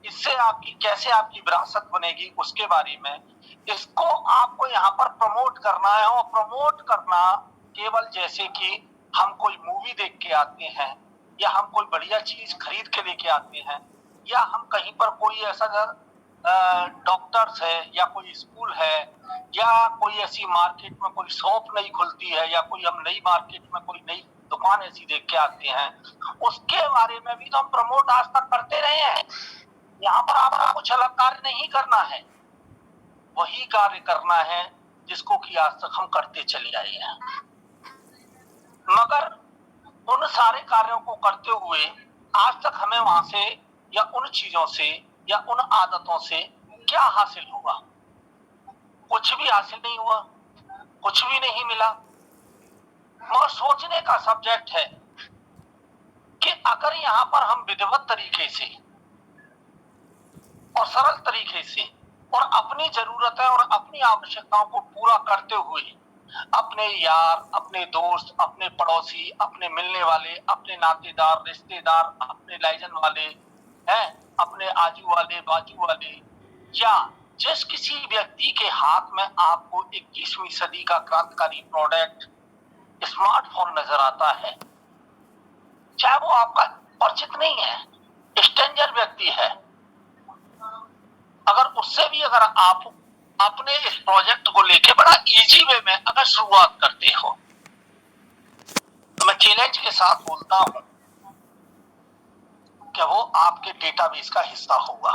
इससे आपकी कैसे आपकी विरासत बनेगी उसके बारे में, इसको आपको यहाँ पर प्रमोट करना है। और प्रमोट करना केवल जैसे कि हम कोई मूवी देख के आते हैं या हम कोई बढ़िया चीज खरीद के लेके आते हैं या हम कहीं पर कोई ऐसा डॉक्टर्स है या कोई स्कूल है या कोई ऐसी मार्केट में कोई शॉप नई खुलती है या कोई हम नई मार्केट में कोई नई दुकान ऐसी देख के आते हैं, उसके बारे में भी तो हम प्रमोट आज तक करते रहे हैं। यहाँ पर आपको कुछ अलग कार्य नहीं करना है, वही कार्य करना है जिसको कि आज तक हम करते चले आए हैं। मगर उन सारे कार्यों को करते हुए आज तक हमें वहां से या उन चीजों से या उन आदतों से क्या हासिल हुआ? कुछ भी हासिल नहीं हुआ, कुछ भी नहीं मिला। मगर सोचने का सब्जेक्ट है कि अगर यहाँ पर हम विधिवत तरीके से और सरल तरीके से और अपनी जरूरतें और अपनी आवश्यकताओं को पूरा करते हुए अपने यार, अपने दोस्त, अपने पड़ोसी, अपने मिलने वाले, अपने नातेदार, रिश्तेदार, अपने लाइजन वाले हैं, अपने आजू वाले, बाजू वाले, या जिस किसी व्यक्ति के हाथ में आपको 21वीं सदी का क्रांतिकारी प्रोडक्ट स्मार्टफोन नजर आता है, चाहे वो आपका परिचित नहीं है, स्ट्रेंजर व्यक्ति है, अगर उससे भी अगर आप अपने इस प्रोजेक्ट को लेके बड़ा इजी वे में अगर शुरुआत करते हो, तो मैं चैलेंज के साथ बोलता हूं कि वो आपके डेटाबेस का हिस्सा होगा,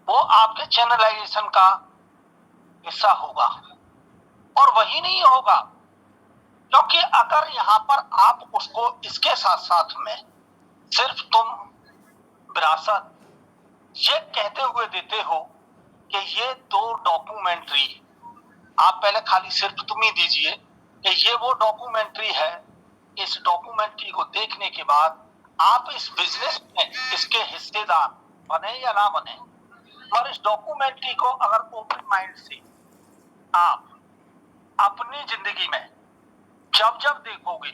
वो आपके चैनलाइजेशन का हिस्सा होगा। और वही नहीं होगा, क्योंकि अगर यहाँ पर आप उसको इसके साथ साथ में सिर्फ तुम विरासत ये कहते हुए देते हो कि ये 2 डॉक्यूमेंट्री आप पहले खाली सिर्फ तुम ही दीजिए कि ये वो डॉक्यूमेंट्री है, इस डॉक्यूमेंट्री को देखने के बाद आप इस बिजनेस में इसके हिस्सेदार बने या ना बने, और इस डॉक्यूमेंट्री को अगर ओपन माइंड से आप अपनी जिंदगी में जब जब देखोगे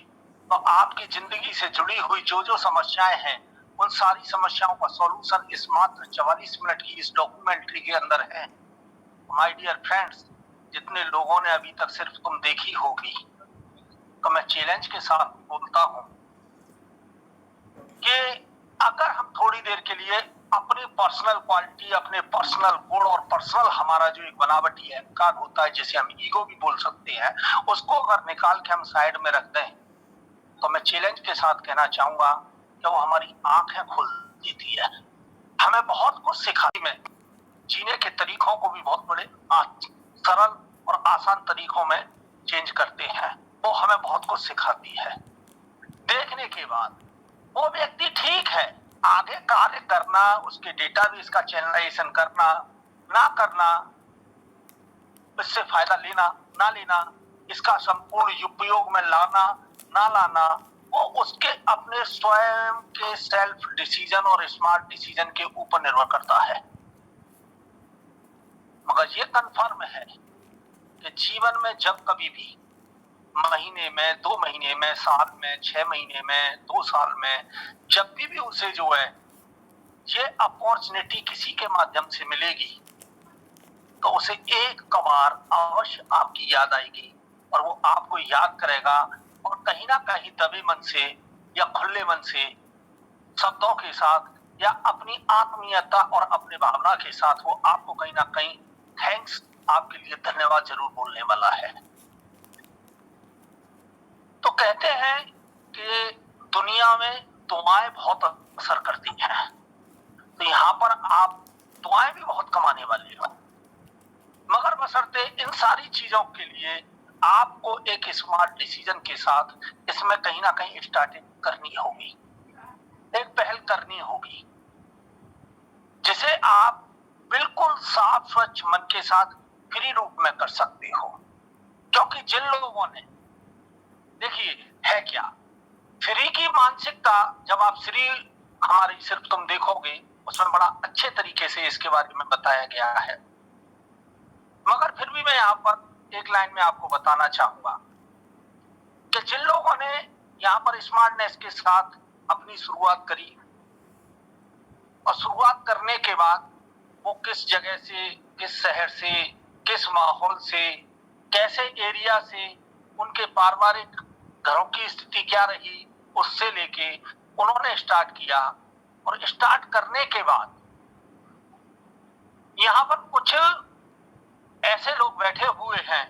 तो आपकी जिंदगी से जुड़ी हुई जो जो समस्याएं हैं उन सारी समस्याओं का सॉल्यूशन इस मात्र 44 मिनट की इस डॉक्यूमेंट्री के अंदर है। माय डियर फ्रेंड्स, जितने लोगों ने अभी तक सिर्फ तुम देखी होगी, तो मैं चैलेंज के साथ बोलता हूं कि अगर हम थोड़ी देर के लिए अपनी पर्सनल क्वालिटी, अपने पर्सनल गुण और पर्सनल हमारा जो एक बनावटी अहंकार होता है, जिसे हम ईगो भी बोल सकते हैं, उसको अगर निकाल के हम साइड में रख दें, तो मैं चैलेंज के साथ कहना चाहूंगा कि वो हमारी आंखें खोल देती है, हमें बहुत कुछ सिखाती है, जीने के तरीकों को भी बहुत बड़े सरल और आसान तरीकों में चेंज करते हैं। वो हमें बहुत कुछ सिखाती है। देखने के बाद वो व्यक्ति ठीक है, आगे कार्य करना, उसके डेटाबेस का चैनलाइजेशन करना ना करना, इससे फायदा लेना ना लेना, इसका संपूर्ण उपयोग में लाना ना लाना, वो उसके अपने स्वयं के सेल्फ डिसीजन और स्मार्ट डिसीजन के ऊपर निर्भर करता है। मगर ये कन्फर्म है कि जीवन में जब कभी भी महीने में, 2 महीने में, साल में, 6 महीने में, 2 साल में, जब भी उसे जो है ये अपॉर्चुनिटी किसी के माध्यम से मिलेगी, तो उसे एक बार अवश्य आपकी याद आएगी और वो आपको याद करेगा और कहीं ना कहीं दबे मन से या खुले मन से शब्दों के साथ या अपनी आत्मीयता और अपनी भावना के साथ वो आपको कहीं ना कहीं थैंक्स, आपके लिए धन्यवाद जरूर बोलने वाला है। तो कहते हैं कि दुनिया में दुआएं बहुत असर करती हैं, तो यहाँ पर आप दुआएं भी बहुत कमाने वाले हो, मगर बशर्ते इन सारी चीजों के लिए आपको एक स्मार्ट डिसीजन के साथ इसमें कहीं ना कहीं स्टार्टिंग करनी होगी, एक पहल करनी होगी, जिसे आप बिल्कुल साफ स्वच्छ मन के साथ फ्री रूप में कर सकते हो। क्योंकि जिन लोगों ने, देखिए है क्या, फ्री की मानसिकता जब आप फ्री हमारी सिर्फ तुम देखोगे, उसमें बड़ा अच्छे तरीके से इसके बारे में बताया गया है, मगर फिर भी मैं यहाँ पर एक लाइन में आपको बताना चाहूंगा कि जिन लोगों ने यहाँ पर स्मार्टनेस के साथ अपनी शुरुआत करी और शुरुआत करने के बाद वो किस जगह से, किस शहर से, किस माहौल से, कैसे एरिया से, उनके पारिवारिक घरों की स्थिति क्या रही, उससे लेके उन्होंने स्टार्ट किया। और स्टार्ट करने के बाद यहाँ पर कुछ ऐसे लोग बैठे हुए हैं,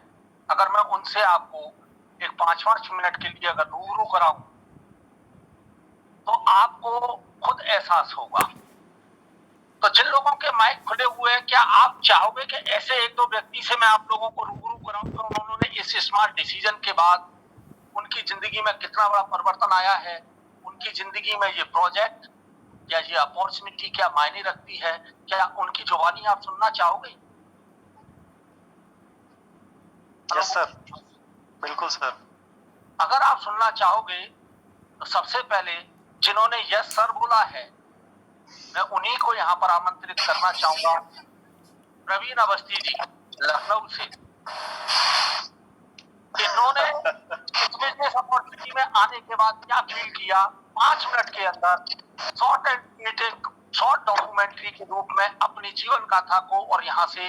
अगर मैं उनसे आपको एक 5-5 मिनट के लिए अगर रूबरू कराऊं तो आपको खुद एहसास होगा। तो जिन लोगों के माइक खुले हुए हैं, क्या आप चाहोगे कि ऐसे एक दो व्यक्ति से मैं आप लोगों को रूबरू कराऊं कि उन्होंने इस स्मार्ट डिसीजन के बाद उनकी जिंदगी में कितना बड़ा परिवर्तन आया है, उनकी जिंदगी में ये प्रोजेक्ट या ये अपॉर्चुनिटी क्या मायने रखती है? क्या उनकी जुबानी आप सुनना चाहोगे? यस सर, बिल्कुल सर। अगर आप सुनना चाहोगे तो सबसे पहले जिन्होंने यस सर बोला है, मैं उन्हीं को यहाँ पर आमंत्रित करना चाहूंगा। प्रवीण अवस्थी जी, लखनऊ से। इन्होंने इस बिजनेस अपॉर्चुनिटी में आने के बाद क्या फील किया, 5 मिनट के अंदर शॉर्ट डॉक्यूमेंट्री के रूप में अपनी जीवन गाथा को और यहाँ से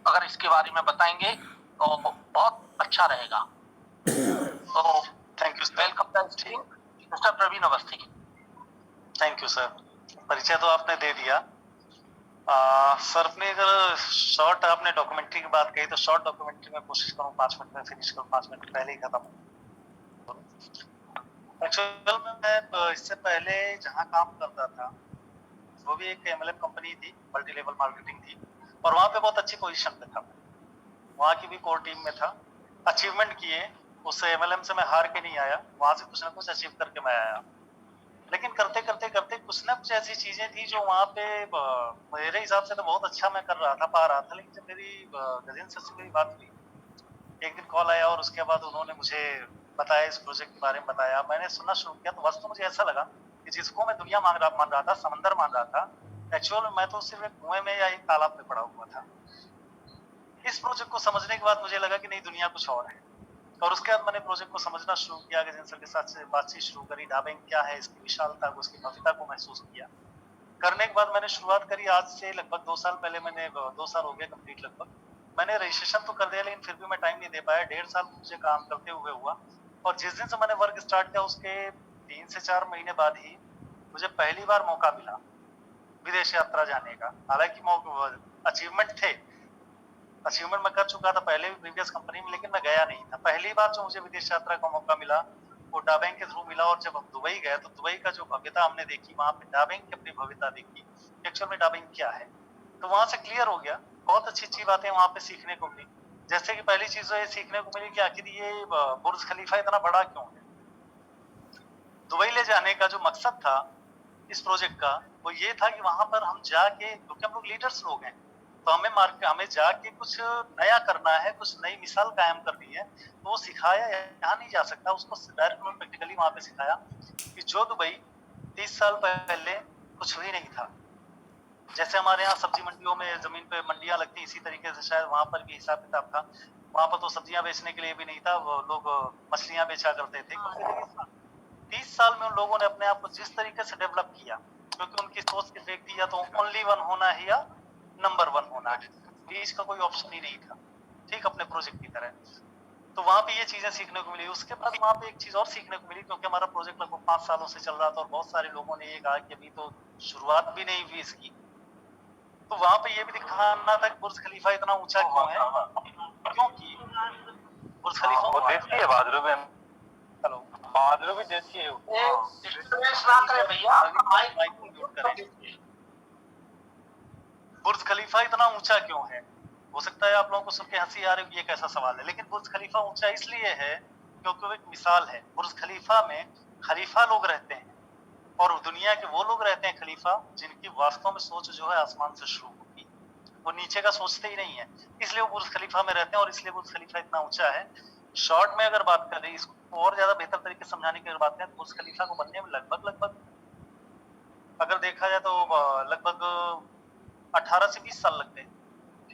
अगर इसके बारे में बताएंगे तो बहुत अच्छा रहेगा। तो thank you sir. Welcome mister Praveen Awasthi. Thank you sir. परिचय तो आपने दे दिया। सर, अपने अगर शॉर्ट आपने डॉक्यूमेंट्री की बात कही तो शॉर्ट डॉक्यूमेंट्री में कोशिश करूँ 5 मिनट में फिनिश करूँ, 5 मिनट पहले ही खत्म। एक्चुअल में मैं इससे पहले जहाँ काम करता था वो भी एक MLM कंपनी थी, मल्टी लेवल मार्केटिंग थी, और वहाँ पे बहुत अच्छी पोजीशन पे था। वहाँ की भी कोर टीम में था। अचीवमेंट किए, उससे MLM से मैं हार के नहीं आया, वहाँ से कुछ ना कुछ अचीव करके मैं आया। लेकिन करते करते करते कुछ ना कुछ ऐसी चीजें थी जो वहाँ पे मेरे हिसाब से तो बहुत अच्छा मैं कर रहा था, पा रहा था। लेकिन जब मेरी गजेंद्र सर से मेरी बात हुई, एक दिन कॉल आया और उसके बाद उन्होंने मुझे बताया, इस प्रोजेक्ट के बारे में बताया। मैंने सुनना शुरू किया तो वास्तव मुझे ऐसा लगा कि जिसको मैं दुनिया मान रहा था, समंदर मान रहा था, एक्चुअल में मैं तो सिर्फ एक कुएं में या एक तालाब में पड़ा हुआ था। इस प्रोजेक्ट को समझने के बाद मुझे लगा कि नहीं, दुनिया कुछ और है। और उसके बाद मैंने प्रोजेक्ट को समझना शुरू किया, गजेंद्र सर के साथ से बातचीत शुरू करी, डाबिंग क्या है, इसकी विशालता को, उसकी भव्यता को महसूस किया। करने के बाद मैंने शुरुआत करी। आज से लगभग 2 साल पहले, मैंने 2 साल हो गए कंप्लीट लगभग। मैंने रजिस्ट्रेशन तो कर दिया, लेकिन फिर भी मैं टाइम नहीं दे पाया। 1.5 साल मुझे काम करते हुए हुआ, और जिस दिन से मैंने वर्क स्टार्ट किया उसके 3 से 4 महीने बाद ही मुझे पहली बार मौका मिला विदेश यात्रा जाने का। हालांकि अचीवमेंट थे, अचीवमेंट मैं कर चुका था पहले भी प्रीवियस कंपनी में, लेकिन मैं गया नहीं था। पहली बार जो मुझे विदेश यात्रा का मौका मिला वो डाबैंक के थ्रू मिला। और जब हम दुबई गए तो दुबई का जो भव्यता हमने देखी, वहां पे डाबैंक की अपनी भव्यता देखी, एक्चुअल में डाबैंक क्या है, तो वहां से क्लियर हो गया। बहुत अच्छी अच्छी बातें वहां पे सीखने को मिली। जैसे कि पहली चीज तो ये सीखने को मिली कि आखिर ये बुर्ज खलीफा इतना बड़ा क्यों है। दुबई ले जाने का जो मकसद था इस प्रोजेक्ट का, वो ये था कि वहां पर हम जाके, क्योंकि हम लोग लीडर्स लोग हैं, तो हमें जाके कुछ नया करना है, कुछ नई मिसाल कायम करनी है। तो वो सिखाया यहाँ नहीं जा सकता, उसको डायरेक्ट उन्होंने प्रैक्टिकली वहां पे सिखाया कि जो दुबई 30 साल पहले कुछ भी नहीं था। जैसे हमारे यहाँ सब्जी मंडियों में जमीन पे मंडियां लगती, इसी तरीके से शायद वहां पर भी हिसाब किताब था। वहां पर तो सब्जियां बेचने के लिए भी नहीं था, वो लोग मछलियां बेचा करते थे। क्योंकि 30 साल में उन लोगों ने अपने आप को जिस तरीके से डेवलप किया, क्योंकि उनकी सोच की देख दी, या तो ओनली वन होना है या नंबर 1 होना है, बीच का कोई ऑप्शन ही नहीं था। ठीक अपने प्रोजेक्ट की तरह। तो वहां पे ये चीजें सीखने को मिली। उसके बाद वहां पे एक चीज और सीखने को मिली, क्योंकि हमारा प्रोजेक्ट लगभग 5 सालों से चल रहा था और बहुत सारे लोगों ने ये कहा कि अभी तो शुरुआत भी नहीं हुई इसकी। तो वहां पे ये भी दिखाना था कि बुर्ज खलीफा इतना ऊंचा क्यों है, क्योंकि बुर्ज खलीफा वो देसी है, बहादुर में। हेलो, बहादुर भी देसी है। डिस्टर्बेंस ना करें भैया, माइक को म्यूट करें। बुर्ज खलीफा इतना ऊंचा क्यों है? हो सकता है आप लोगों को सुन के हंसी आ रही हो, ये कैसा सवाल है, लेकिन बुर्ज खलीफा ऊंचा इसलिए है क्योंकि वो एक मिसाल है। बुर्ज खलीफा में खलीफा लोग रहते हैं, और दुनिया के वो लोग रहते हैं खलीफा जिनकी वास्तव में सोच जो है आसमान से शुरू होती है, वो नीचे का सोचते ही नहीं है, इसलिए वो बुर्ज खलीफा में रहते हैं, और इसलिए बुर्ज खलीफा इतना ऊंचा है। शॉर्ट में अगर बात करें, इसको और ज्यादा बेहतर तरीके से समझाने की अगर बात करें, तो बुर्ज खलीफा को बनने में लगभग अगर देखा जाए तो लगभग 18 से 20 साल लग गए,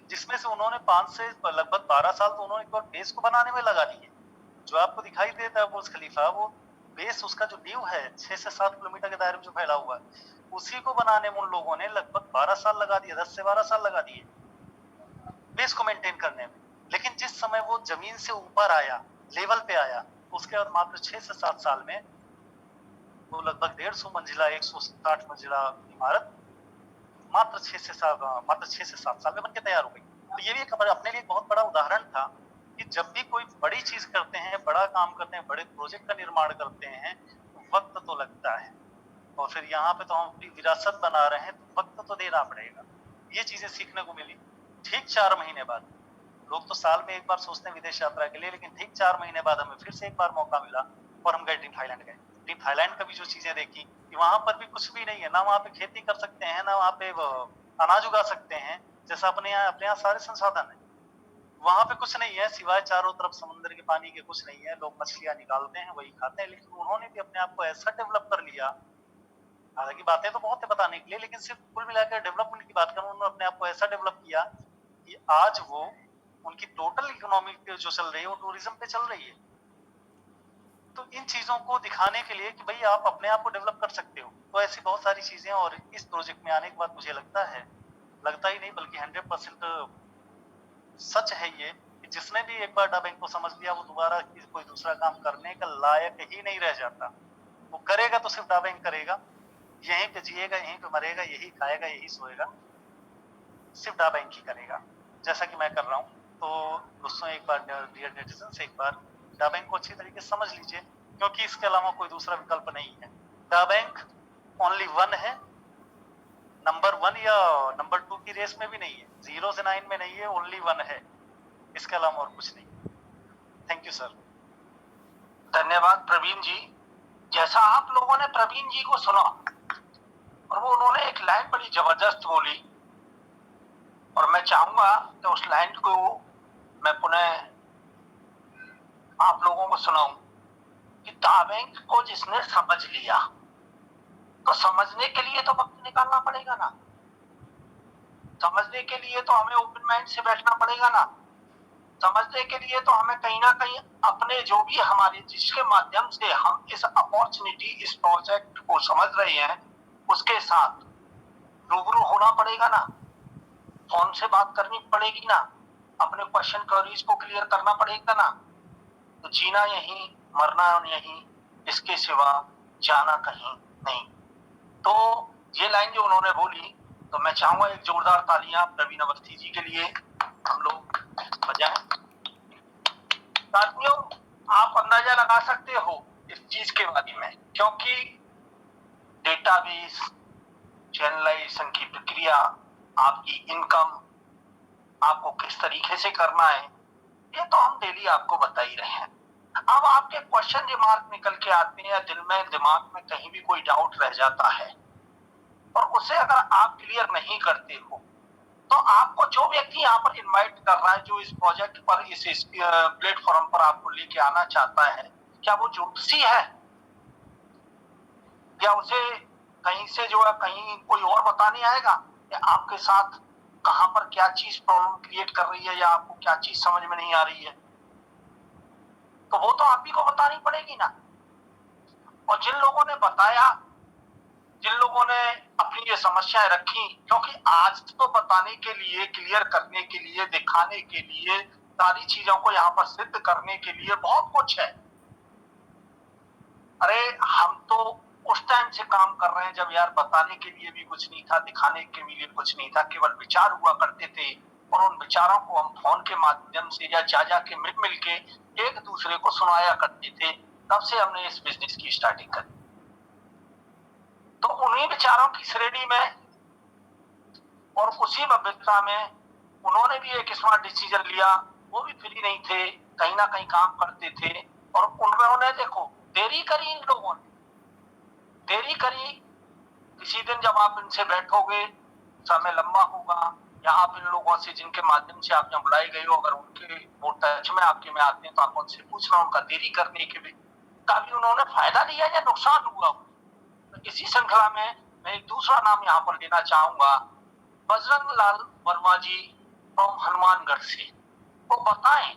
जिसमें से उन्होंने 5 से लगभग 12 साल तो उन्होंने केवल बेस को बनाने में लगा दिए। जो आपको दिखाई देता है बुर्ज खलीफा, वो बेस उसका जो नींव है 6 से 7 किलोमीटर के दायरे में जो फैला हुआ है, उसी को बनाने में उन लोगों ने लगभग 12 साल लगा दिए, 10 से 12 साल लगा दिए बेस को मेंटेन करने में। लेकिन जिस समय वो जमीन से ऊपर आया, लेवल पे आया, उसके बाद मात्र 6 से 7 साल में वो लगभग 150 मंजिला 160 मंजिला इमारत मात्र 6 से 7 साल में बनके तैयार हो गई। तो ये भी एक अपने लिए एक बहुत बड़ा उदाहरण था कि जब भी कोई बड़ी चीज करते हैं, बड़ा काम करते हैं, बड़े प्रोजेक्ट का निर्माण करते हैं, तो वक्त तो लगता है। और फिर यहाँ पे तो हम अपनी विरासत बना रहे हैं, तो वक्त तो देना पड़ेगा। ये चीजें सीखने को मिली। ठीक 4 महीने बाद, लोग तो साल में एक बार सोचते हैं विदेश यात्रा के लिए, लेकिन ठीक 4 महीने बाद हमें फिर से एक बार मौका मिला और हम गए टीम थाईलैंड गए। टीम थाईलैंड का भी जो चीजें देखी कि वहां पर भी कुछ भी नहीं है, ना वहां पे खेती कर सकते हैं, ना वहां पे अनाज उगा सकते हैं, जैसा अपने यहाँ सारे संसाधन है। वहां पे कुछ नहीं है सिवाय चारों तरफ समुद्र के पानी के, कुछ नहीं है। लोग मछलियां निकालते हैं, वही खाते हैं। लेकिन उन्होंने भी अपने आप को ऐसा डेवलप कर लिया, हालांकि बातें तो बहुत है बताने के लिए, लेकिन सिर्फ कुल मिलाकर डेवलपमेंट की बात करूं, उन्होंने अपने आप को ऐसा डेवलप किया कि आज वो उनकी टोटल इकोनॉमी जो चल रही है वो टूरिज्म पे चल रही है। तो इन चीजों को दिखाने के लिए कि भाई आप अपने आप को डेवलप कर सकते हो, तो ऐसी बहुत सारी चीजें। और इस प्रोजेक्ट में आने के बाद मुझे लगता ही नहीं बल्कि 100% सच है ये कि जिसने भी एक बार डा बैंक को समझ लिया, वो दोबारा कोई दूसरा काम करने का लायक ही नहीं रह जाता। वो करेगा तो सिर्फ डा बैंक करेगा, यहीं पे जिएगा, यहीं पे मरेगा, यही खाएगा, यही सोएगा, सिर्फ डा बैंक ही करेगा, जैसा कि मैं कर रहा हूँ। तो दोस्तों, एक बार डियर नेटिजन्स, एक बार डा बैंक को अच्छी तरीके से समझ लीजिए, क्योंकि इसके अलावा कोई दूसरा विकल्प नहीं है। डा बैंक ओनली वन है, नंबर 1 या नंबर 2 की रेस में भी नहीं है, 0 से 9 में नहीं है, ओनली 1 है, इसके अलावा और कुछ नहीं। Thank you sir. धन्यवाद प्रवीण जी। जैसा आप लोगों ने प्रवीण जी को सुना, और वो उन्होंने एक लाइन बड़ी जबरदस्त बोली, और मैं चाहूंगा कि उस लाइन को मैं पुनः आप लोगों को सुनाऊं कि डा बैंक को जिसने समझ लिया, तो समझने के लिए तो वक्त निकालना पड़ेगा ना। समझने के लिए तो हमें ओपन माइंड से बैठना पड़ेगा ना। समझने के लिए तो हमें कहीं ना कहीं अपने जो भी हमारे जिसके माध्यम से हम इस अपॉर्चुनिटी, इस प्रोजेक्ट को समझ रहे हैं, उसके साथ रूबरू होना पड़ेगा ना। फोन से बात करनी पड़ेगी ना, अपने क्वेश्चन क्वेरीज को क्लियर करना पड़ेगा ना। तो जीना यहीं, मरना यहीं, इसके सिवा जाना कहीं नहीं। तो ये लाइन जो उन्होंने बोली, तो मैं चाहूंगा एक जोरदार तालियां प्रवीण अवस्थी जी के लिए हम लोग बजाएं। साथियों, आप अंदाजा लगा सकते हो इस चीज के बारे में, क्योंकि डेटाबेस, चैनलाइजेशन की प्रक्रिया, आपकी इनकम आपको किस तरीके से करना है, ये तो हम डेली आपको बता ही रहे हैं। अब आपके क्वेश्चन रिमार्क निकल के आते हैं, या दिल में, दिमाग में कहीं भी कोई डाउट रह जाता है, और उसे अगर आप क्लियर नहीं करते हो, तो आपको जो व्यक्ति यहाँ पर इनवाइट कर रहा है, जो इस प्रोजेक्ट पर, इस प्लेटफॉर्म पर आपको लेके आना चाहता है, क्या वो ज्योतिषी है, या उसे कहीं से जो है कहीं कोई और बताने आएगा, या आपके साथ कहां पर क्या चीज प्रॉब्लम क्रिएट कर रही है, या आपको क्या चीज समझ में नहीं आ रही है, तो वो तो आप ही को बतानी पड़ेगी ना। और जिन लोगों ने बताया, जिन लोगों ने अपनी ये समस्याएं रखी, क्योंकि आज तो बताने के लिए, क्लियर करने के लिए, दिखाने के लिए, सारी चीजों को यहाँ पर सिद्ध करने के लिए बहुत कुछ है। अरे हम तो उस टाइम से काम कर रहे हैं जब यार बताने के लिए भी कुछ नहीं था, दिखाने के लिए कुछ नहीं था, केवल विचार हुआ करते थे, और उन विचारों को हम फोन के माध्यम से या जा के मिल के एक दूसरे को सुनाया करते थे। तब से हमने इस बिजनेस की स्टार्टिंग करी। तो उन्हीं विचारों की श्रेणी में और उसी भव्यता में उन्होंने भी एक स्मार्ट डिसीजन लिया। वो भी फ्री नहीं थे, कहीं ना कहीं काम करते थे, और उन्होंने देखो देरी करी, इन लोगों ने देरी करी। किसी दिन जब आप इनसे बैठोगे, समय लंबा होगा, या आप इन लोगों से जिनके माध्यम से आप यहाँ बुलाए गए हो, अगर उनके वो टच में आपके में आते हैं, तो आप उनसे पूछना उनका देरी करने के भी का भी उन्होंने फायदा लिया या नुकसान हुआ। तो इसी श्रृंखला में मैं एक दूसरा नाम यहाँ पर लेना चाहूंगा, बजरंग लाल वर्मा जी फ्रॉम हनुमानगढ़ से। वो बताएं,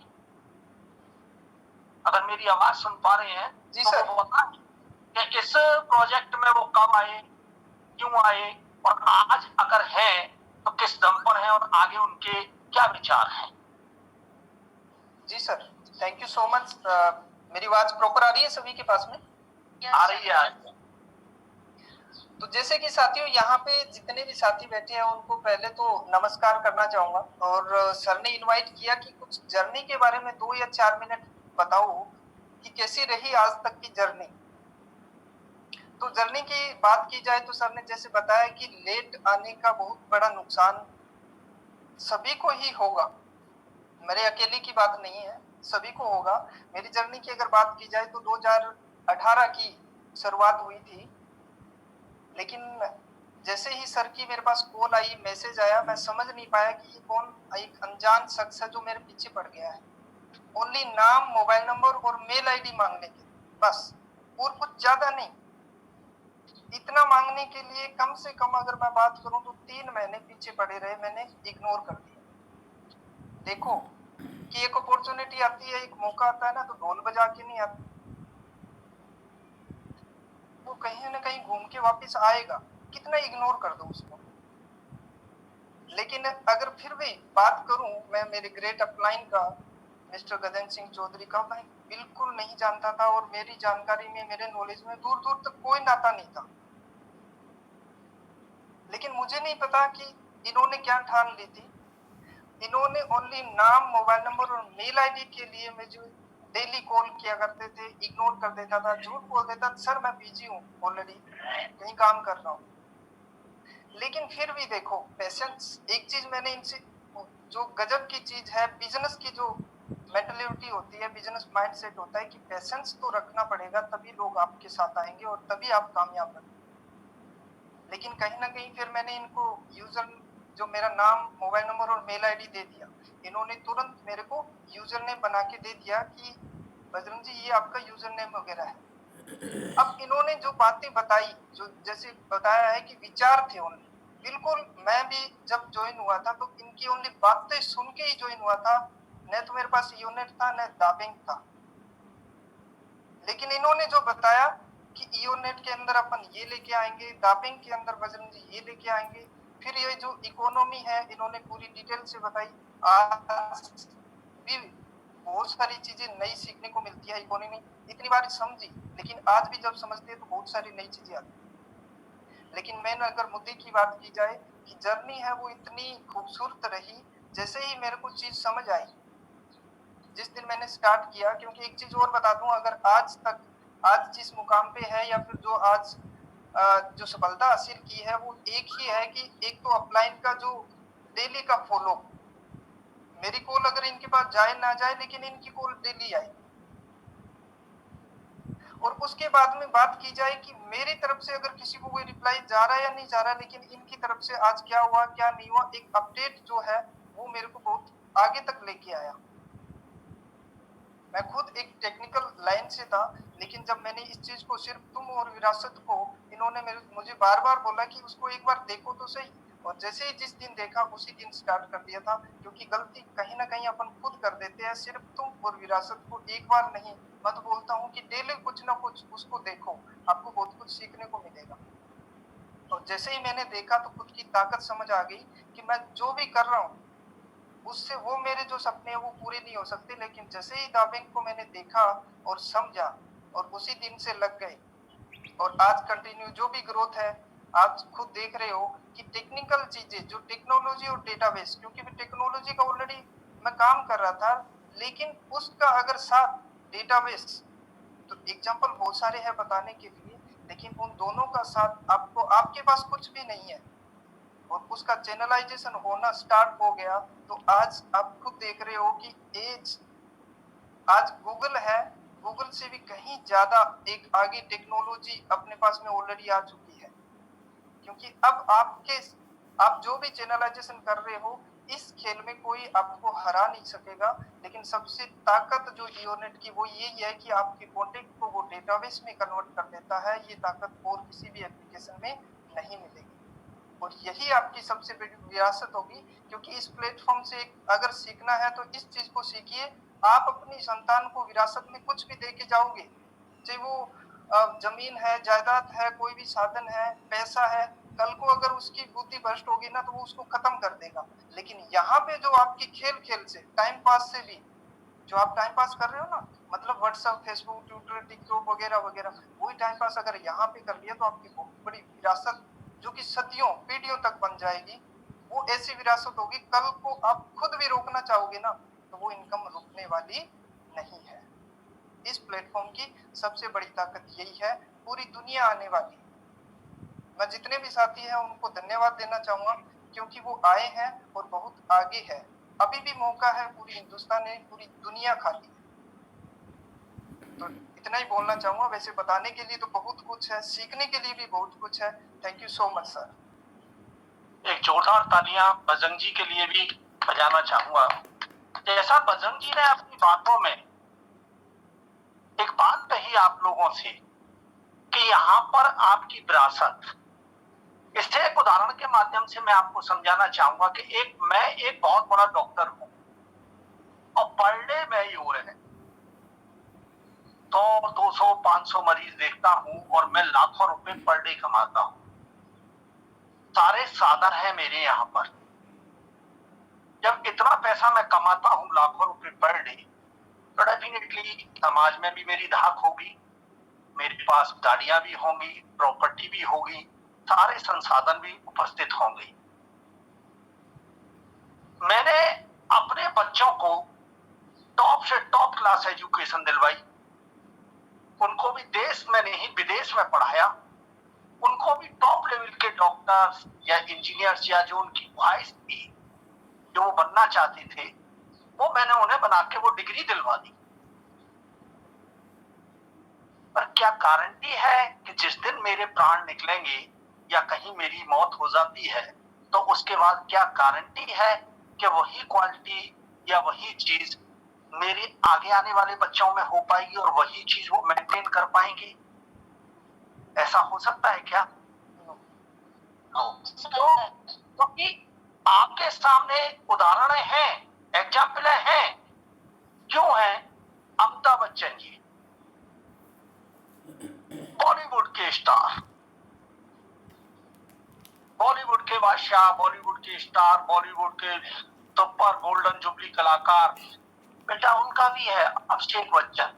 अगर मेरी आवाज सुन पा रहे हैं जी तो सर। वो बताएं कि इस प्रोजेक्ट में वो कब आए, क्यों आए, और आज अगर है तो किस दम पर है और आगे उनके क्या विचार हैं। जी sir, thank you so much. मेरी आवाज प्रॉपर आ रही है सभी के पास में? आ रही है। तो जैसे कि साथियों यहाँ पे जितने भी साथी बैठे हैं उनको पहले तो नमस्कार करना चाहूंगा, और सर ने इनवाइट किया कि कुछ जर्नी के बारे में 2 या 4 मिनट बताओ कि कैसी रही आज तक की जर्नी। तो जर्नी की बात की जाए तो सर ने जैसे बताया कि लेट आने का बहुत बड़ा नुकसान सभी को ही होगा, मेरे अकेले की बात नहीं है, सभी को होगा। मेरी जर्नी की अगर बात की जाए तो 2018 की शुरुआत हुई थी, लेकिन जैसे ही सर की मेरे पास कॉल आई, मैसेज आया, मैं समझ नहीं पाया कि ये कौन एक अनजान शख्स है जो मेरे पीछे पड़ गया है। ओनली नाम, मोबाइल नंबर और मेल आईडी मांगने के बस, और कुछ ज्यादा नहीं। इतना मांगने के लिए कम से कम अगर मैं बात करूं तो 3 महीने पीछे पड़े रहे, मैंने इग्नोर कर दिया। देखो कि एक अपॉर्चुनिटी आती है, एक मौका आता है ना, तो ढोल बजा के नहीं आता, वो कहीं ना कहीं घूम के वापस आएगा, कितना इग्नोर कर दो उसको। लेकिन अगर फिर भी बात करूं मैं मेरे ग्रेट अपलाइन का, मिस्टर गगन सिंह चौधरी का, मैं बिल्कुल नहीं जानता था, और मेरी जानकारी में, मेरे नॉलेज में दूर दूर तक कोई नाता नहीं था। लेकिन मुझे नहीं पता कि इन्होंने क्या ठान ली थी। इन्होंने ओनली नाम, मोबाइल नंबर और मेल आईडी के लिए मुझे डेली कॉल किया करते थे, इग्नोर कर देता था, झूठ बोल देता था, सर मैं बिजी हूँ, ऑलरेडी कहीं काम कर रहा हूँ। लेकिन फिर भी देखो पेशेंस, एक चीज मैंने इनसे, जो गजब की चीज है, बिजनेस की जो मेंटलिटी होती है, बिजनेस माइंडसेट होता है कि पेशेंस तो रखना पड़ेगा, तभी लोग आपके साथ आएंगे और तभी आप कामयाब बनेंगे। लेकिन कहीं ना कहीं फिर मैंने इनको यूजर, जो मेरा नाम, मोबाइल नंबर और मेल आईडी दे दिया, इन्होंने तुरंत मेरे को यूजर नेम बना के दे दिया कि बजरंग जी ये आपका यूजर नेम वगैरह है। अब इन्होंने जो बातें बताई, जो जैसे बताया है कि विचार थे ओनली, बिल्कुल मैं भी जब ज्वाइन हुआ था तो इनकी ओनली बातें सुन के ही ज्वाइन हुआ था, न तो मेरे पास ईओनेट था न दाबेंग था। लेकिन इन्होंने जो बताया कि ईओनेट के अंदर अपन ये लेके आएंगे, दाबेंग के अंदर बजरंग जी ये लेके आएंगे, फिर ये जो इकोनॉमी है इन्होंने पूरी डिटेल से बताई। आज भी बहुत सारी चीजें नई सीखने को मिलती है, इकोनॉमी इतनी बार समझी, लेकिन आज भी जब समझते हैं तो बहुत सारी नई चीजें आती है। लेकिन मैन अगर मुद्दे की बात की जाए कि जर्नी है वो इतनी खूबसूरत रही, जैसे ही मेरे को चीज समझ आई जिस दिन मैंने स्टार्ट किया। क्योंकि एक चीज और बता दूं, अगर आज तक, आज जिस मुकाम पे है या फिर जो आज जो सफलता हासिल की है, वो एक ही है कि एक तो अपलाइन का जो डेली का फॉलो, मेरी कॉल अगर इनके पास जाए ना जाए लेकिन इनकी कॉल डेली आई। और उसके बाद में बात की जाए कि मेरी तरफ से अगर किसी को कोई रिप्लाई जा रहा है या नहीं जा रहा, लेकिन इनकी तरफ से आज क्या हुआ क्या नहीं हुआ, एक अपडेट जो है वो मेरे को बहुत आगे तक लेके आया। मैं खुद एक टेक्निकल लाइन से था, लेकिन जब मैंने इस चीज को, सिर्फ तुम और विरासत को, इन्होंने मुझे बार बार बोला कि उसको एक बार देखो तो सही, और जैसे ही जिस दिन देखा उसी दिन स्टार्ट कर दिया था। क्योंकि गलती कहीं ना कहीं अपन खुद कर देते हैं। सिर्फ तुम और विरासत को एक बार नहीं, मैं तो बोलता हूँ कि डेली कुछ ना कुछ उसको देखो, आपको बहुत कुछ सीखने को मिलेगा। और जैसे ही मैंने देखा तो खुद की ताकत समझ आ गई कि मैं जो भी कर रहा हूँ उससे, वो मेरे जो सपने हैं वो पूरे नहीं हो सकते। लेकिन जैसे ही दाबेंग को मैंने देखा और समझा, और उसी दिन से लग गए, और आज कंटिन्यू जो भी ग्रोथ है, आप खुद देख रहे हो कि टेक्निकल चीजें, जो टेक्नोलॉजी और डेटाबेस, क्योंकि मैं टेक्नोलॉजी का ऑलरेडी मैं काम कर रहा था, लेकिन उसका अगर साथ डेटाबेस, तो एग्जांपल बहुत सारे हैं बताने के लिए, लेकिन उन दोनों का साथ आपको, आपके पास कुछ भी नहीं है और उसका चैनलाइजेशन होना स्टार्ट हो गया, तो आज आप खुद देख रहे हो कि एज, आज गूगल है, गूगल से भी कहीं ज्यादा एक आगे टेक्नोलॉजी अपने पास में ऑलरेडी आ चुकी है। क्योंकि अब आप जो भी चैनलाइजेशन कर रहे हो, इस खेल में कोई आपको हरा नहीं सकेगा। लेकिन सबसे ताकत जो ईओनेट की वो यही है कि आपके कॉन्टेक्ट को वो डेटाबेस में कन्वर्ट कर देता है। ये ताकत और किसी भी एप्लीकेशन में नहीं मिलेगी, और यही आपकी सबसे बड़ी विरासत होगी। क्योंकि इस प्लेटफॉर्म से अगर सीखना है तो इस चीज को सीखिए, आप अपनी संतान को विरासत में कुछ भी दे के जाओगे, चाहे वो जमीन है, जायदाद है, कोई भी साधन है, पैसा है, कल को अगर उसकी बुद्धि भ्रष्ट होगी ना तो वो उसको खत्म कर देगा। लेकिन यहाँ पे जो आपकी खेल से, टाइम पास से भी, जो आप टाइम पास कर रहे हो ना, मतलब व्हाट्सएप, फेसबुक, ट्विटर, टिकटॉक वगैरह वगैरह, वही टाइम पास अगर यहाँ पे कर लिया तो आपकी बहुत बड़ी विरासत जो कि सदियों पीढ़ियों तक बन जाएगी, वो ऐसी विरासत होगी, कल को आप खुद भी रोकना चाहोगे ना तो वो इनकम रुकने वाली नहीं है। इस प्लेटफॉर्म की सबसे बड़ी ताकत यही है, पूरी दुनिया आने वाली। मैं जितने भी साथी हैं उनको धन्यवाद देना चाहूंगा क्योंकि वो आए हैं और बहुत आगे है। अभी भी मौका है, पूरी हिंदुस्तान ने, पूरी दुनिया खाली है। तो इतना ही बोलना चाहूंगा। वैसे बताने के लिए तो बहुत कुछ है, सीखने के लिए भी बहुत कुछ है। Thank you so much sir. एक जोरदार तालियां बजरंग जी के लिए भी बजाना चाहूंगा। जैसा बजरंग जी ने अपनी बातों में एक बात कही आप लोगों से कि यहाँ पर आपकी विरासत, इससे एक उदाहरण के माध्यम से मैं आपको समझाना चाहूंगा कि मैं एक बहुत बड़ा डॉक्टर हूं और पर डे मैं ही हुए हैं 100, 200, 500 मरीज देखता हूं और मैं लाखों रुपए पर डे कमाता हूं। सारे साधन है मेरे यहाँ पर। जब इतना पैसा मैं कमाता हूं, लाखों रुपए पर डे, तो डेफिनेटली समाज में भी मेरी धाक होगी, मेरे पास गाड़ियां भी होंगी, प्रॉपर्टी भी होगी, सारे संसाधन भी उपस्थित होंगे। मैंने अपने बच्चों को टॉप से टॉप क्लास एजुकेशन दिलवाई, उनको भी देश में नहीं विदेश में पढ़ाया, उनको भी टॉप लेवल के डॉक्टर्स या इंजीनियर्स या जो उनकी ख्वाहिश थी, जो वो बनना चाहते थे, वो मैंने उन्हें बना के वो डिग्री दिलवा दी। पर क्या गारंटी है कि जिस दिन मेरे प्राण निकलेंगे या कहीं मेरी मौत हो जाती है तो उसके बाद क्या गारंटी है कि वही क्वालिटी या वही चीज मेरे आगे आने वाले बच्चों में हो पाएगी और वही चीज वो मेंटेन कर पाएंगे? ऐसा हो सकता है क्या? क्योंकि आपके सामने उदाहरण हैं, एग्जाम्पल हैं। क्यों है? अमिताभ बच्चन जी बॉलीवुड के स्टार, बॉलीवुड के बादशाह, बॉलीवुड के स्टार, बॉलीवुड के सुपर गोल्डन जुबली कलाकार, बेटा उनका भी है अभिषेक बच्चन।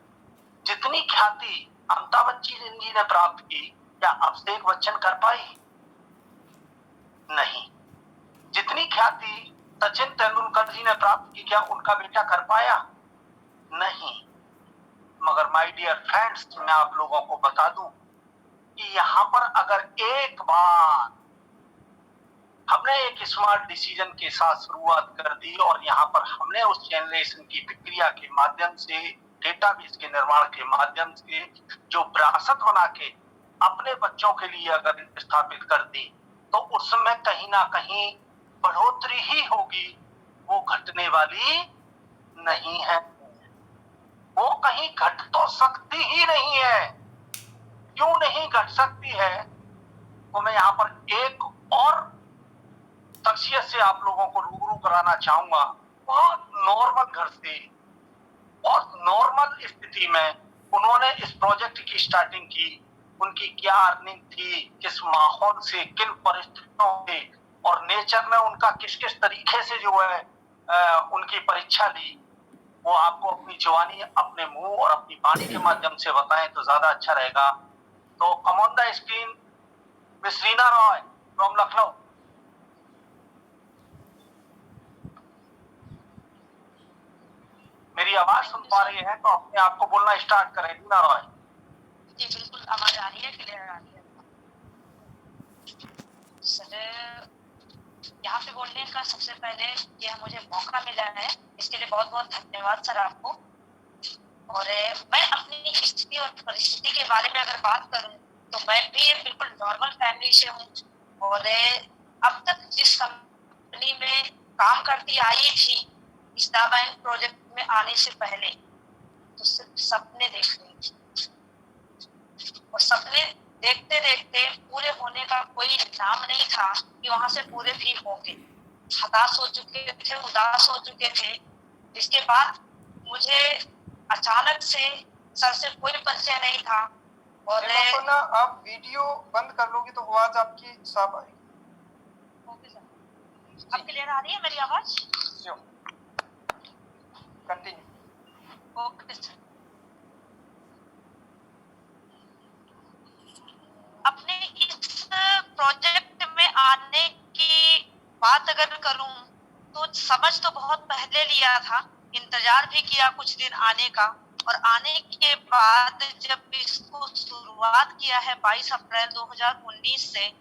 जितनी ख्याति अमिताभ बच्चन जी ने प्राप्त की, क्या अभिषेक बच्चन कर पाई? नहीं। जितनी ख्याति सचिन तेंदुलकर जी ने प्राप्त की, क्या उनका बेटा कर पाया? नहीं। मगर माय डियर फ्रेंड्स, मैं आप लोगों को बता दूं कि यहाँ पर अगर एक बार हमने एक स्मार्ट डिसीजन के साथ शुरुआत कर दी और यहाँ पर हमने उस जनरेशन की प्रक्रिया के माध्यम से, डेटाबेस के निर्माण के माध्यम से जो विरासत बना के अपने बच्चों के लिए अगर स्थापित कर दी, तो उसमें कहीं ना कहीं बढ़ोतरी ही होगी, वो घटने वाली नहीं है। वो कहीं घट तो सकती ही नहीं है। क्यों नहीं घट सकती है? तो मैं यहाँ पर एक और शख्सियत से आप लोगों को रूबरू कराना चाहूंगा। बहुत नॉर्मल घर से, बहुत नॉर्मल स्थिति में उन्होंने इस प्रोजेक्ट की स्टार्टिंग की। उनकी क्या अर्निंग थी, किस माहौल से, किन परिस्थितियों से और नेचर में उनका किस किस तरीके से जो है उनकी परीक्षा ली, वो आपको अपनी जवानी, अपने मुंह और अपनी वाणी के माध्यम से बताएं तो ज्यादा अच्छा रहेगा। तो come on the screen miss Reena Roy from Lucknow. मेरी आवाज सुन पा रही है तो अपने आप को बोलना स्टार्ट करें। रीना रॉय जी बिल्कुल, आवाज आ रही है, क्लियर आ रही है सर। यहाँ पे बोलने का सबसे पहले यह मुझे मौका मिला है, इसके लिए बहुत बहुत धन्यवाद सर आपको। और मैं अपनी स्थिति और परिस्थिति के बारे में अगर बात करूं तो मैं भी बिल्कुल नॉर्मल फैमिली से हूं और अब तक जिस कंपनी में काम करती आई थी स्टार बैंक प्रोजेक्ट में आने से पहले, तो सिर्फ सपने देख रही थी और सपने देखते देखते पूरे होने का कोई नाम नहीं था कि वहां से पूरे भी होंगे। हताश हो चुके थे, उदास हो चुके थे। इसके बाद मुझे अचानक से सर से कोई परिचय नहीं था, और मैम अपना आप वीडियो बंद कर लोगे तो आवाज आपकी साफ आएगी। ओके सर, अब क्लियर आ रही है मेरी आवाज? कंटिन्यू। Okay sir. अपने इस प्रोजेक्ट में आने की बात अगर करूं तो समझ तो बहुत पहले लिया था, इंतजार भी किया कुछ दिन आने का, और आने के बाद जब इसको शुरुआत किया है 22 अप्रैल 2019 से,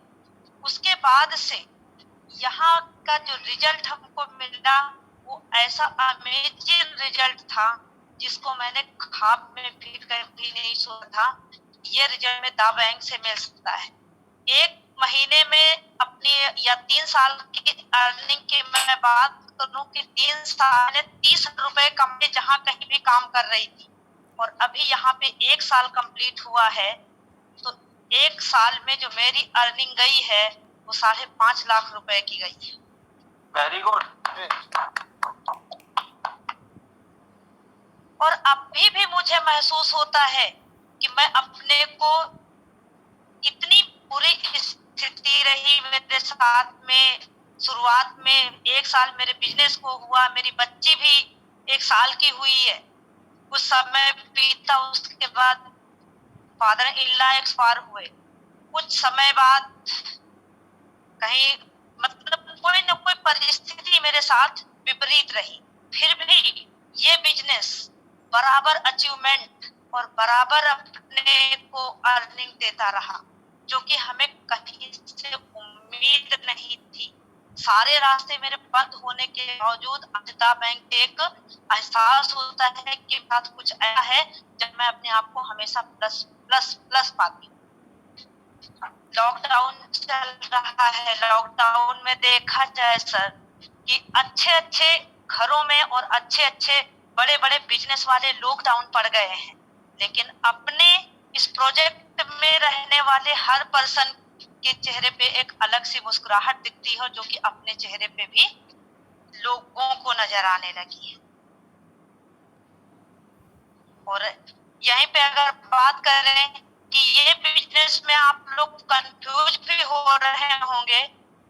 उसके बाद से यहाँ का जो रिजल्ट हमको मिला वो ऐसा अमेजिंग रिजल्ट था जिसको मैंने ख्वाब में भी कभी नहीं सोचा था ये रिजल्ट में दा बैंक से मिल सकता है। एक महीने में अपनी या 3 साल की अर्निंग की मैं बात करूं कि 3 साल में 30 रुपए कमाए जहां कहीं भी काम कर रही थी, और अभी यहाँ पे 1 साल कंप्लीट हुआ है, तो 1 साल में जो मेरी अर्निंग गई है वो 5.5 लाख रुपए की गई है। Very good. और अभी भी मुझे महसूस होता है कि मैं अपने को, इतनी बुरी स्थिति रही मेरे साथ में शुरुआत में, 1 साल मेरे बिजनेस को हुआ, मेरी बच्ची भी 1 साल की हुई है, कुछ समय बीता, उसके बाद फादर इन लॉ एक्सपायर हुए, कुछ समय बाद कहीं मतलब कोई न कोई परिस्थिति मेरे साथ विपरीत रही, फिर भी ये बिजनेस बराबर अचीवमेंट और बराबर अपने को अर्निंग देता रहा, जो कि हमें कहीं से उम्मीद नहीं थी। सारे रास्ते मेरे बंद होने के बावजूद अजता बैंक एक एहसास होता है कि बात कुछ ऐसा है जब मैं अपने आप को हमेशा प्लस प्लस प्लस पाती हूँ। लॉकडाउन चल रहा है, लॉकडाउन में देखा जाए सर कि अच्छे अच्छे घरों में और अच्छे अच्छे बड़े बड़े बिजनेस वाले लॉकडाउन पड़ गए हैं, लेकिन अपने इस प्रोजेक्ट में रहने वाले हर पर्सन के चेहरे पे एक अलग सी मुस्कुराहट दिखती है, जो कि अपने चेहरे पे भी लोगों को नजर आने लगी है। और यहीं पे अगर बात करें कि ये बिजनेस में आप लोग कंफ्यूज भी हो रहे होंगे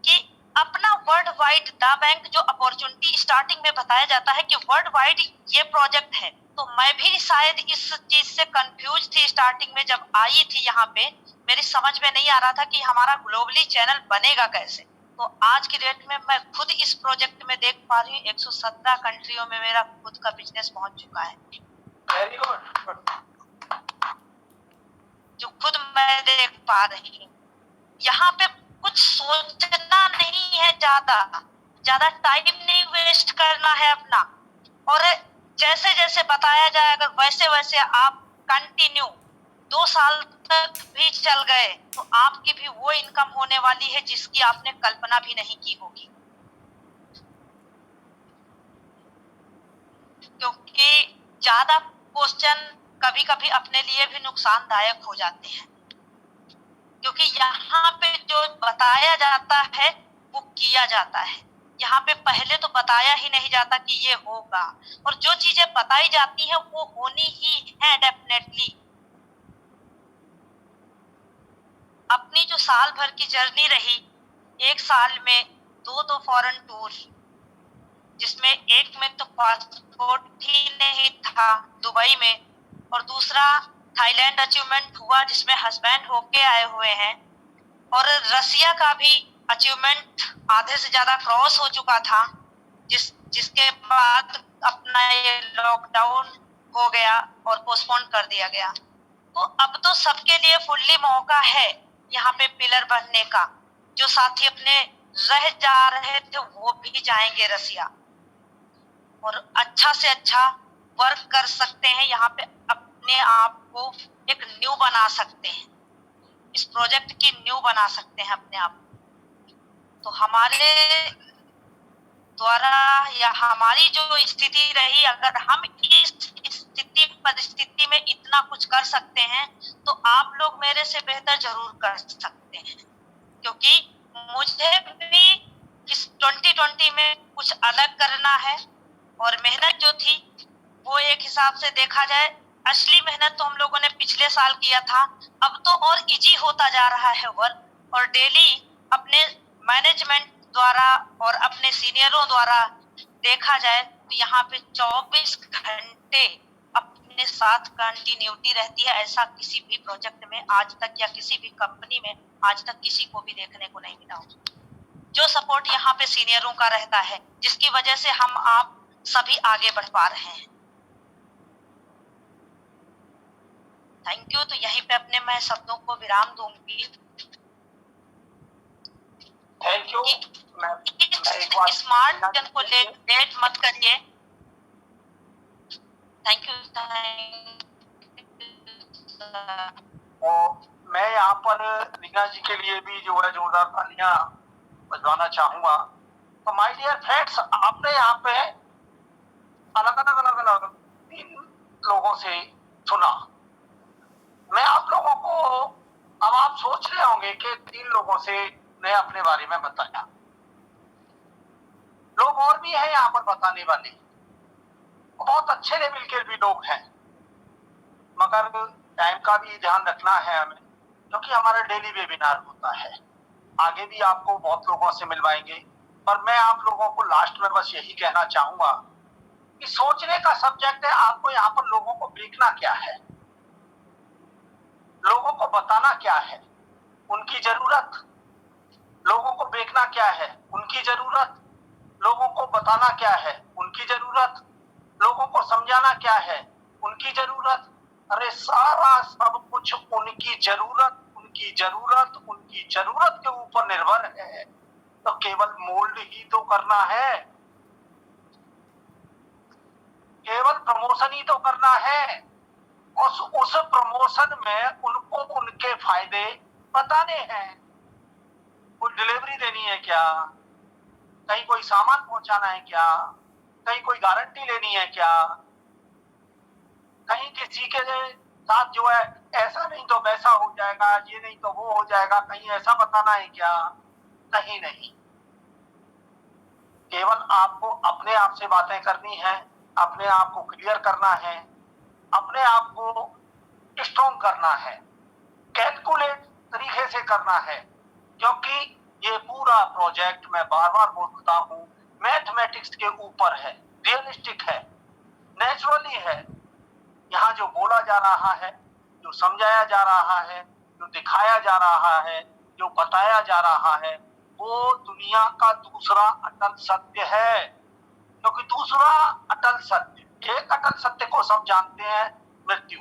कि अपना वर्ल्ड वाइड दा बैंक जो अपॉर्चुनिटी स्टार्टिंग में बताया जाता है कि वर्ल्ड वाइड ये प्रोजेक्ट है, तो मैं भी शायद इस चीज से कंफ्यूज थी स्टार्टिंग में जब आई थी यहाँ पे, मेरी समझ में नहीं आ रहा था कि हमारा ग्लोबली चैनल बनेगा कैसे। तो आज की डेट में मैं खुद इस प्रोजेक्ट में देख पा रही हूँ 117 कंट्रियों में मेरा खुद का बिजनेस पहुंच चुका है, वेरी गुड। जो खुद मैं देख पा रही हूँ। यहाँ पे कुछ सोचना नहीं है, ज्यादा टाइम नहीं वेस्ट करना है अपना, और जैसे जैसे बताया जाए अगर वैसे वैसे आप कंटिन्यू 2 साल तक भी चल गए तो आपकी भी वो इनकम होने वाली है जिसकी आपने कल्पना भी नहीं की होगी, क्योंकि ज्यादा क्वेश्चन कभी कभी अपने लिए भी नुकसानदायक हो जाते हैं, क्योंकि यहाँ पे जो बताया जाता है वो किया जाता है। यहाँ पे पहले तो बताया ही नहीं जाता कि ये होगा, और जो चीजें बताई जाती है वो होनी ही है डेफिनेटली। अपनी जो साल भर की जर्नी रही, 1 साल में दो फॉरेन टूर, जिसमें एक में तो पासपोर्ट ही नहीं था दुबई में, और दूसरा थाईलैंड अचीवमेंट हुआ जिसमें हस्बैंड होके आए हुए हैं, और रसिया का भी अचीवमेंट आधे से ज्यादा क्रॉस हो चुका था, जिसके बाद अपना ये लॉकडाउन हो गया और पोस्टपोन कर दिया गया। तो अब तो सबके लिए फुल्ली मौका है यहाँ पे पिलर बनने का। जो साथी अपने रह जा रहे थे वो भी जाएंगे रसिया, और अच्छा से अच्छा वर्क कर सकते हैं यहाँ पे, अपने आप को एक न्यू बना सकते हैं, इस प्रोजेक्ट की न्यू बना सकते हैं अपने आप। तो हमारे द्वारा या हमारी जो स्थिति रही, अगर हम इस स्थिति परिस्थिति में इतना कुछ कर सकते हैं तो आप लोग मेरे से बेहतर जरूर कर सकते हैं, क्योंकि मुझे भी इस 2020 में कुछ अलग करना है, और मेहनत जो थी वो एक हिसाब से देखा जाए असली मेहनत तो हम लोगों ने पिछले साल किया था, अब तो और इजी होता जा रहा है वर्क। और डेली अपने मैनेजमेंट द्वारा और अपने सीनियरों द्वारा देखा जाए तो यहाँ पे 24 घंटे अपने साथ कंटिन्यूटी रहती है। ऐसा किसी भी प्रोजेक्ट में आज तक या किसी भी कंपनी में आज तक किसी को भी देखने को नहीं मिला हो। जो सपोर्ट यहाँ पे सीनियरों का रहता है, जिसकी वजह से हम आप सभी आगे बढ़ पा रहे हैं। Thank you. तो यहीं पे अपने मैं शब्दों को विराम दूंगी। Thank you. मैं एक बार स्मार्ट जन को लेट मत करिए। Thank you. और मैं यहाँ पर रीना जी के लिए भी जो है जोरदार तालियां बजवाना चाहूंगा। तो माय डियर फ्रेंड्स, आपने यहाँ पे अलग अलग 3 लोगों से सुना। मैं आप लोगों को, अब आप सोच रहे होंगे कि 3 लोगों से मैं अपने बारे में बताया, लोग और भी हैं यहाँ पर बताने वाले, बहुत अच्छे लेवल के भी लोग हैं, मगर टाइम का भी ध्यान रखना है हमें, क्योंकि हमारा डेली वेबिनार होता है। आगे भी आपको बहुत लोगों से मिलवाएंगे, पर मैं आप लोगों को लास्ट में बस यही कहना चाहूंगा कि सोचने का सब्जेक्ट है। आपको यहाँ पर लोगों को देखना क्या है, लोगों को बताना क्या है, उनकी जरूरत, लोगों को देखना क्या है, उनकी जरूरत, लोगों को बताना क्या है, उनकी जरूरत, लोगों को समझाना क्या है, उनकी जरूरत। अरे सारा सब कुछ उनकी जरूरत, उनकी जरूरत, उनकी जरूरत के ऊपर निर्भर है। तो केवल मोल्ड ही तो करना है, केवल प्रमोशन ही तो करना है। उस प्रमोशन में उनको उनके फायदे बताने हैं। कोई डिलीवरी देनी है क्या, कहीं कोई सामान पहुंचाना है क्या, कहीं कोई गारंटी लेनी है क्या, कहीं किसी के साथ जो है ऐसा नहीं तो वैसा हो जाएगा, ये नहीं तो वो हो जाएगा, कहीं ऐसा बताना है क्या, कहीं नहीं। केवल आपको अपने आप से बातें करनी है, अपने आप को क्लियर करना है, अपने आप को स्ट्रॉन्ग करना है, कैलकुलेट तरीके से करना है। क्योंकि ये पूरा प्रोजेक्ट, मैं बार बार बोलता हूँ, मैथमेटिक्स के ऊपर है, रियलिस्टिक है, नेचुरली है। यहाँ जो बोला जा रहा है, जो समझाया जा रहा है, जो दिखाया जा रहा है, जो बताया जा रहा है, वो दुनिया का दूसरा अटल सत्य है। क्योंकि दूसरा अटल सत्य, एक अटल सत्य को सब जानते हैं, मृत्यु।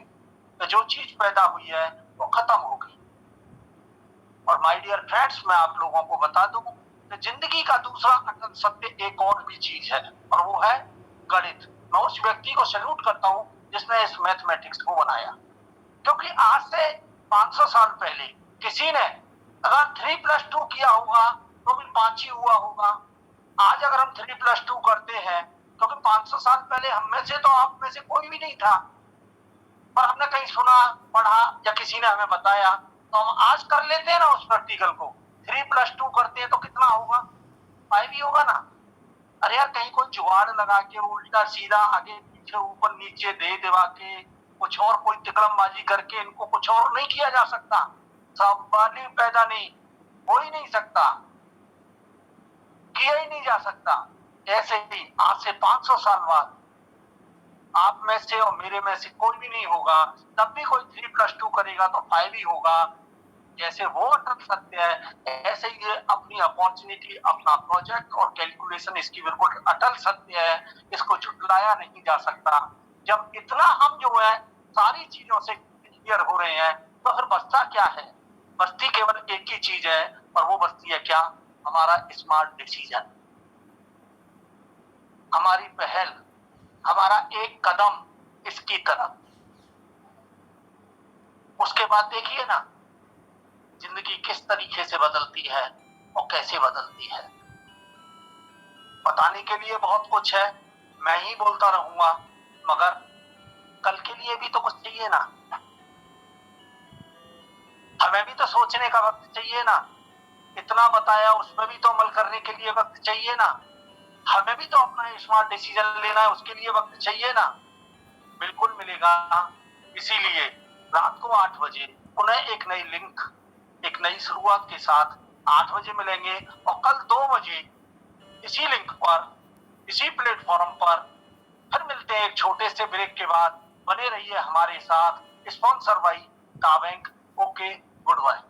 तो जो चीज पैदा हुई है वो खत्म होगी। और माय डियर फ्रेंड्स, मैं आप लोगों को बता दूं कि जिंदगी का दूसरा अटल सत्य एक और भी चीज है, और वो है गणित। मैं उस व्यक्ति को सैल्यूट करता हूं जिसने इस मैथमेटिक्स को बनाया। क्योंकि आज से 500 साल पहले किसी ने अगर 3+2 किया होगा तो भी 5 ही हुआ होगा। आज अगर हम 3+2 करते हैं, क्योंकि 500 साल पहले हम में से तो आप में से कोई भी नहीं था, पर हमने कहीं सुना, पढ़ा या किसी ने हमें बताया, तो हम आज कर लेते हैं ना उस प्रैक्टिकल को। 3+2 करते हैं तो कितना होगा, 5 ही होगा ना। अरे यार, कहीं कोई जुगाड़ लगा के उल्टा सीधा आगे पीछे ऊपर नीचे दे देवा के कुछ और कोई तिकड़मबाजी करके इनको कुछ और नहीं किया जा सकता। सब वाली पैदा नहीं हो ही नहीं सकता, किया ही नहीं जा सकता। ऐसे ही आज से 500 साल बाद आप में से और मेरे में से कोई भी नहीं होगा, तब भी कोई 3+2 करेगा तो 5 ही होगा। जैसे वो अटल सत्य है, ऐसे ही ये अपनी अपॉर्चुनिटी, अपना प्रोजेक्ट और कैलकुलेशन इसकी बिल्कुल अटल सत्य है। इसको झुटलाया नहीं जा सकता। जब इतना हम जो है सारी चीजों से क्लियर हो रहे हैं, तो फिर बचता क्या है? बचती केवल एक ही चीज है, और वो बचती है क्या? हमारा स्मार्ट डिसीजन, हमारी पहल, हमारा एक कदम इसकी तरफ। उसके बाद देखिए ना, जिंदगी किस तरीके से बदलती है और कैसे बदलती है। बताने के लिए बहुत कुछ है, मैं ही बोलता रहूंगा, मगर कल के लिए भी तो कुछ चाहिए ना। हमें भी तो सोचने का वक्त चाहिए ना। इतना बताया, उसमें भी तो अमल करने के लिए वक्त चाहिए ना। हमें भी तो अपना स्मार्ट डिसीजन लेना है, उसके लिए वक्त चाहिए ना। बिल्कुल मिलेगा, इसीलिए रात को 8 बजे पुनः एक नई लिंक, एक नई शुरुआत के साथ 8 बजे मिलेंगे और कल 2 बजे इसी लिंक पर, इसी प्लेटफॉर्म पर फिर मिलते हैं एक छोटे से ब्रेक के बाद। बने रहिए हमारे साथ। स्पॉन्सर बाय का बैंक। Okay, good bye.